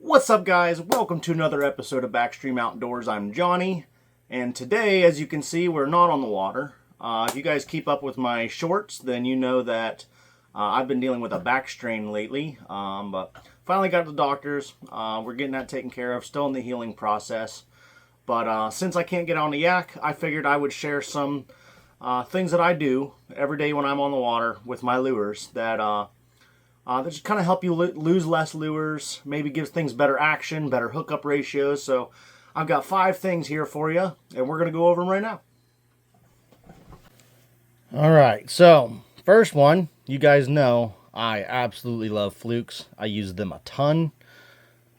What's up, guys? Welcome to another episode of Backstream Outdoors. I'm Johnny, and today, as you can see, we're not on the water. If you guys keep up with my shorts, then you know that I've been dealing with a back strain lately, but finally got to the doctors. We're getting that taken care of, still in the healing process. But since I can't get on the yak, I figured I would share some things that I do every day when I'm on the water with my lures that just kind of help you lose less lures, maybe gives things better action, better hookup ratios. So I've got 5 things here for you, and we're going to go over them right now. All right, so first one, you guys know I absolutely love flukes. I use them a ton.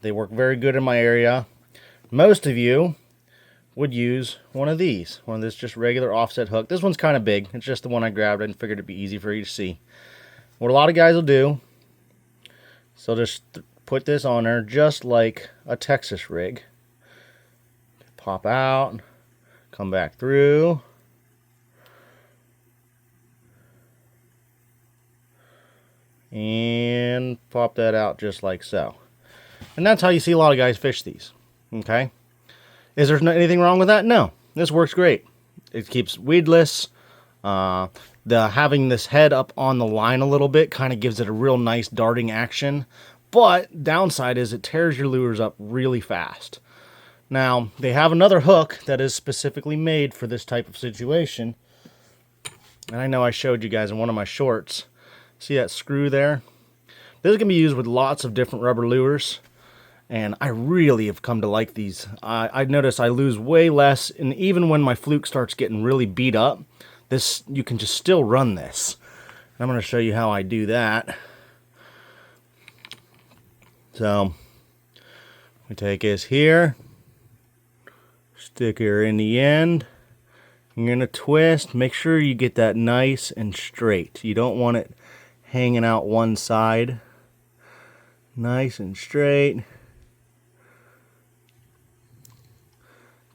They work very good in my area. Most of you would use one of these, one of this just regular offset hook. This one's kind of big. It's just the one I grabbed and figured it'd be easy for you to see. What a lot of guys will do, so just put this on there just like a Texas rig. Pop out, come back through. And pop that out just like so. And that's how you see a lot of guys fish these. Okay? Is there anything wrong with that? No. This works great. It keeps weedless. Having this head up on the line a little bit kind of gives it a real nice darting action. But downside is it tears your lures up really fast. Now, they have another hook that is specifically made for this type of situation. And I know I showed you guys in one of my shorts. See that screw there? This is going to be used with lots of different rubber lures. And I really have come to like these. I notice I lose way less. And even when my fluke starts getting really beat up, you can just still run this. And I'm going to show you how I do that. So, we take this here. Stick her in the end. You're going to twist. Make sure you get that nice and straight. You don't want it hanging out one side. Nice and straight.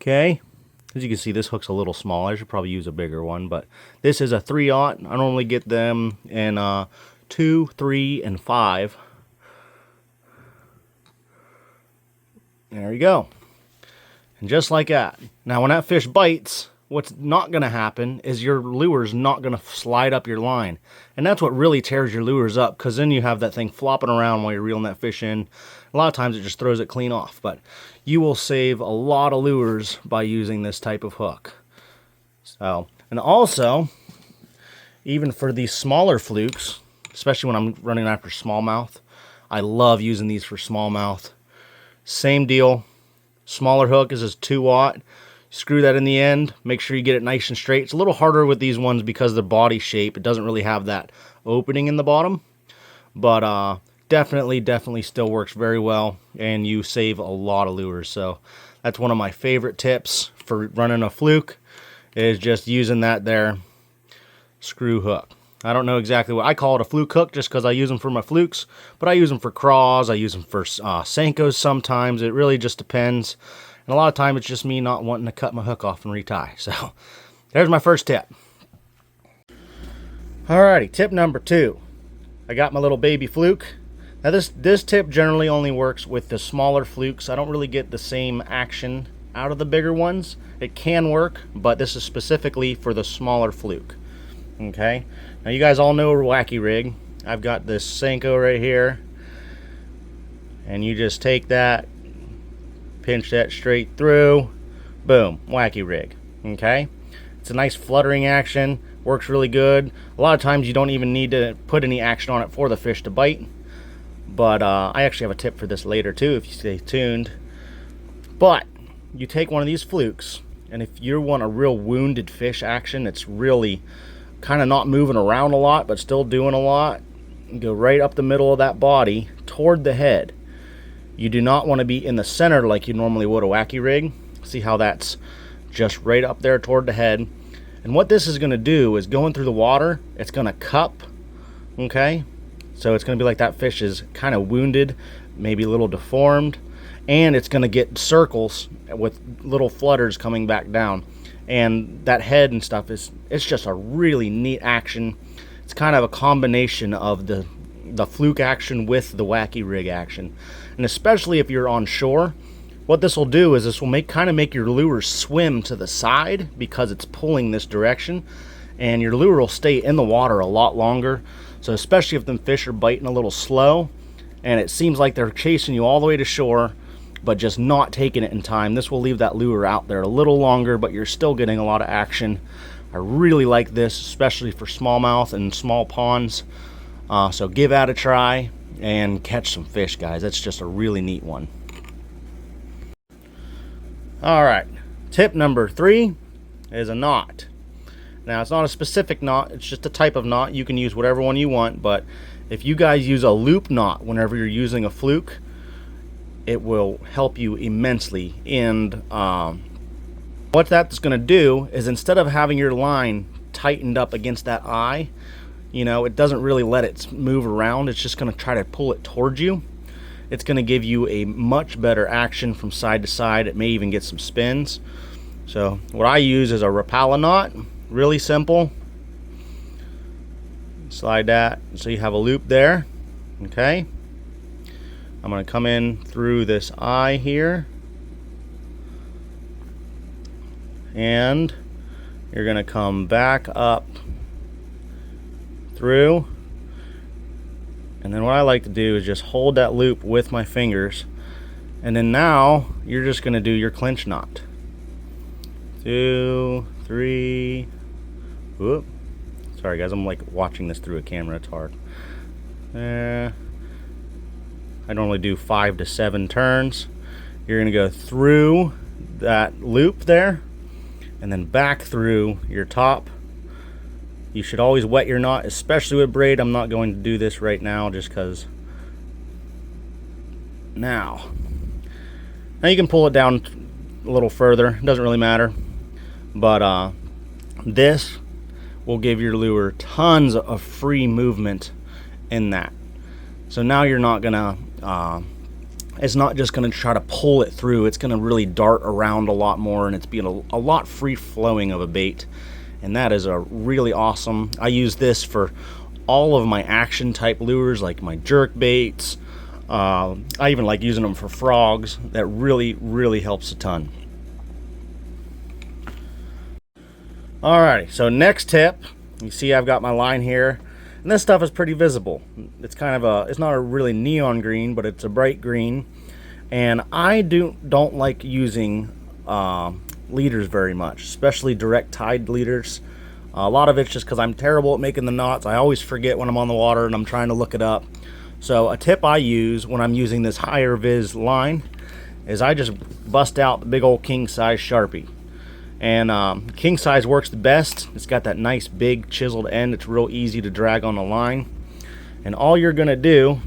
Okay. As you can see, this hook's a little small. I should probably use a bigger one, but this is a 3/0. I normally get them in 2, 3, and 5. There you go. And just like that. Now, when that fish bites, what's not going to happen is your lure's not going to slide up your line. And that's what really tears your lures up, because then you have that thing flopping around while you're reeling that fish in. A lot of times it just throws it clean off, but you will save a lot of lures by using this type of hook. So, and also, even for these smaller flukes, especially when I'm running after smallmouth, I love using these for smallmouth. Same deal. Smaller hook is a 2/0. Screw that in the end. Make sure you get it nice and straight. It's a little harder with these ones because of the body shape. It doesn't really have that opening in the bottom. But definitely still works very well. And you save a lot of lures. So that's one of my favorite tips for running a fluke, is just using that there screw hook. I don't know exactly what I call it, a fluke hook, just because I use them for my flukes. But I use them for craws. I use them for Senkos sometimes. It really just depends. And a lot of time it's just me not wanting to cut my hook off and retie. So there's my first tip. Alrighty, tip number 2. I got my little baby fluke. Now this tip generally only works with the smaller flukes. I don't really get the same action out of the bigger ones. It can work, but this is specifically for the smaller fluke. Okay, now you guys all know a wacky rig. I've got this Senko right here. And you just take that, pinch that straight through, boom, wacky rig. Okay, it's a nice fluttering action, works really good. A lot of times you don't even need to put any action on it for the fish to bite, but I actually have a tip for this later too if you stay tuned. But you take one of these flukes, and if you want a real wounded fish action, it's really kind of not moving around a lot but still doing a lot, you go right up the middle of that body toward the head. You do not want to be in the center like you normally would a wacky rig. See how that's just right up there toward the head. And what this is going to do is, going through the water, it's going to cup. Okay? So it's going to be like that fish is kind of wounded, maybe a little deformed. And it's going to get circles with little flutters coming back down. And that head and stuff it's just a really neat action. It's kind of a combination of the the fluke action with the wacky rig action. And especially if you're on shore, what this will do is this will kind of make your lure swim to the side because it's pulling this direction, and your lure will stay in the water a lot longer. So especially if them fish are biting a little slow and it seems like they're chasing you all the way to shore but just not taking it in time, this will leave that lure out there a little longer, but you're still getting a lot of action. I really like this, especially for smallmouth and small ponds. So give that a try and catch some fish, guys. That's just a really neat one. All right, tip number 3 is a knot. Now, it's not a specific knot, it's just a type of knot. You can use whatever one you want, but if you guys use a loop knot whenever you're using a fluke, it will help you immensely. And what that's going to do is, instead of having your line tightened up against that eye, you know, it doesn't really let it move around. It's just going to try to pull it towards you. It's going to give you a much better action from side to side. It may even get some spins. So what I use is a Rapala knot. Really simple. Slide that so you have a loop there. Okay. I'm going to come in through this eye here, and you're going to come back up through, and then what I like to do is just hold that loop with my fingers, and then now you're just going to do your clinch knot. 2, 3. Whoop. Sorry guys, I'm like watching this through a camera, it's hard. I normally do 5 to 7 turns. You're going to go through that loop there and then back through your top. You should always wet your knot, especially with braid. I'm not going to do this right now just because. Now you can pull it down a little further. It doesn't really matter. But this will give your lure tons of free movement in that. So now you're not gonna, it's not just gonna try to pull it through, it's gonna really dart around a lot more, and it's being a lot free flowing of a bait. And that is a really awesome. I use this for all of my action type lures, like my jerk baits. I even like using them for frogs. That really helps a ton. Alrighty, so next tip, you see I've got my line here. And this stuff is pretty visible. It's kind of a, it's not a really neon green, but it's a bright green. And I don't like using leaders very much, especially direct tide leaders. A lot of it's just because I'm terrible at making the knots. I always forget when I'm on the water and I'm trying to look it up. So a tip I use when I'm using this higher vis line is I just bust out the big old king size Sharpie. And king size works the best. It's got that nice big chiseled end. It's real easy to drag on the line. And all you're gonna do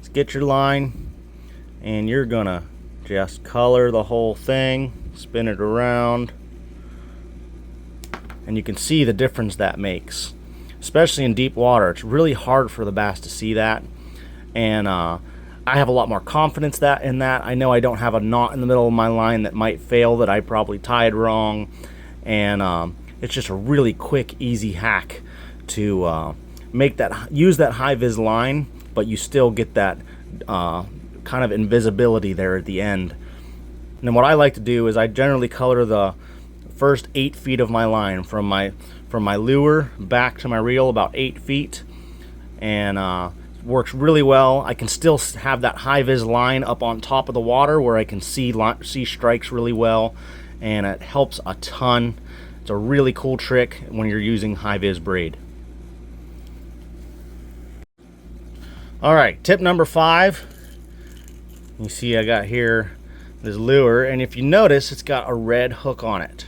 is get your line and you're gonna just color the whole thing, spin it around, and you can see the difference that makes, especially in deep water. It's really hard for the bass to see that. And I have a lot more confidence in that. I know I don't have a knot in the middle of my line that might fail, that I probably tied wrong. And it's just a really quick, easy hack to use that high vis line, but you still get that kind of invisibility there at the end. And then what I like to do is I generally color the first 8 feet of my line from my lure back to my reel, about 8 feet, and works really well. I can still have that high vis line up on top of the water where I can see strikes really well, and it helps a ton. It's a really cool trick when you're using high vis braid. All right, tip number 5. You see I got here this lure, and if you notice, it's got a red hook on it.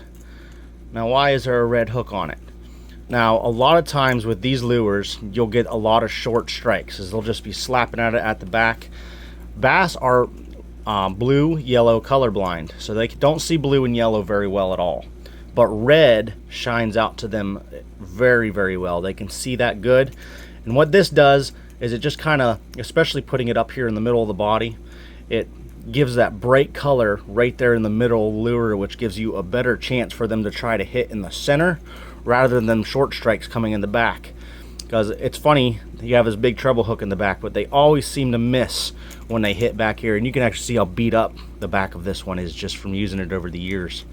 Now, why is there a red hook on it? Now, a lot of times with these lures, you'll get a lot of short strikes, as they'll just be slapping at it at the back. Bass are blue, yellow colorblind, so they don't see blue and yellow very well at all. But red shines out to them very well. They can see that good. And what this does is it just kind of, especially putting it up here in the middle of the body, it gives that bright color right there in the middle of the lure, which gives you a better chance for them to try to hit in the center rather than short strikes coming in the back. because it's funny, you have this big treble hook in the back, but they always seem to miss when they hit back here. And you can actually see how beat up the back of this one is just from using it over the years.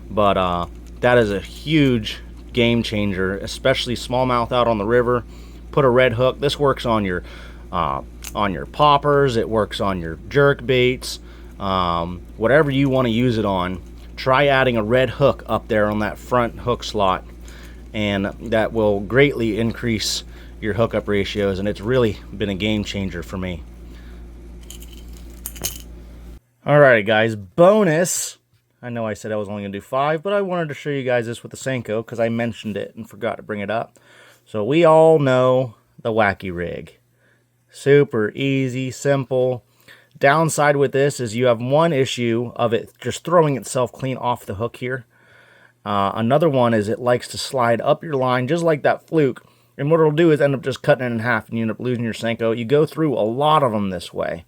But that is a huge game changer, especially smallmouth out on the river. Put a red hook. This works on your poppers. It works on your jerk baits, whatever you want to use it on. Try adding a red hook up there on that front hook slot, and that will greatly increase your hookup ratios, and it's really been a game changer for me. Alright guys, bonus. I know I said I was only going to do 5, but I wanted to show you guys this with the Senko because I mentioned it and forgot to bring it up. So we all know the Wacky rig. Super easy, simple. Downside with this is you have one issue of it just throwing itself clean off the hook here. Another one is it likes to slide up your line just like that fluke. And what it'll do is end up just cutting it in half and you end up losing your Senko. You go through a lot of them this way.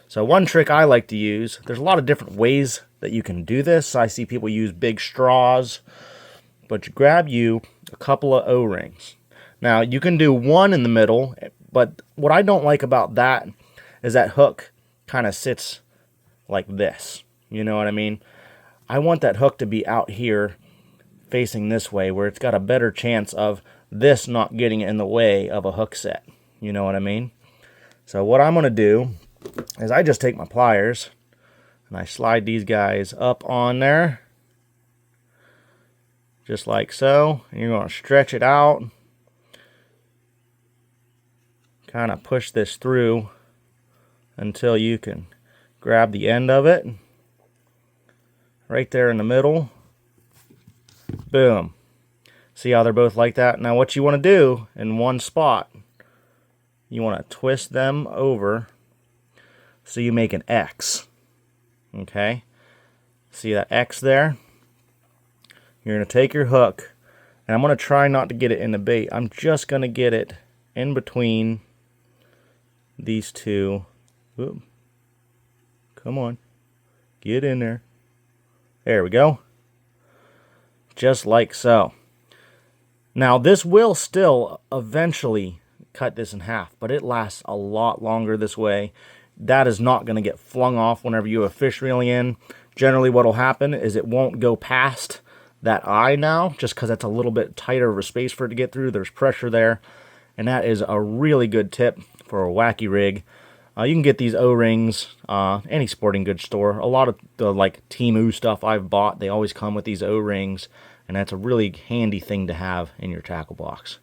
So one trick I like to use, there's a lot of different ways that you can do this. I see people use big straws, but you grab you a couple of O-rings. Now you can do one in the middle, but what I don't like about that is that hook kind of sits like this. You know what I mean? I want that hook to be out here facing this way where it's got a better chance of this not getting in the way of a hook set. You know what I mean? So what I'm going to do is I just take my pliers and I slide these guys up on there just like so, and you're going to stretch it out, kind of push this through until you can grab the end of it right there in the middle. Boom. See how they're both like that? Now what you want to do in one spot, you want to twist them over so you make an X. Okay? See that X there? You're going to take your hook, and I'm going to try not to get it in the bait. I'm just going to get it in between these two. Ooh. Come on. Get in there. There we go. Just like so. Now this will still eventually cut this in half, but it lasts a lot longer this way. That is not going to get flung off whenever you have fish reeling in. Generally what will happen is it won't go past that eye now, just because it's a little bit tighter of a space for it to get through. There's pressure there, and that is a really good tip for a Wacky rig. You can get these O-rings any sporting goods store. A lot of the like Temu stuff I've bought, they always come with these O-rings, and that's a really handy thing to have in your tackle box.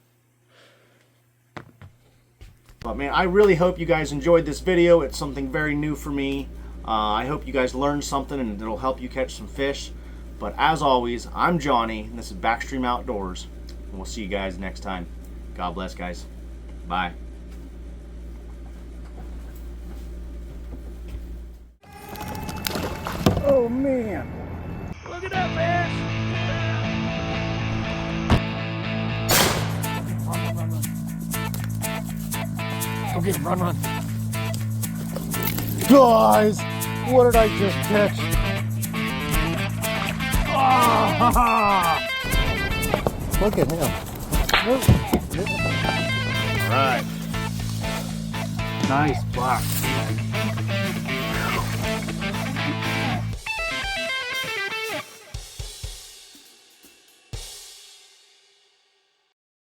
But man, I really hope you guys enjoyed this video. It's something very new for me. I hope you guys learned something and it'll help you catch some fish. But as always, I'm Johnny, and this is Backstream Outdoors. And we'll see you guys next time. God bless, guys. Bye. Oh man! Look at that fish! Run, run, run. Go get him, run, run. Guys, what did I just catch? Oh, look at him. All right. Nice box.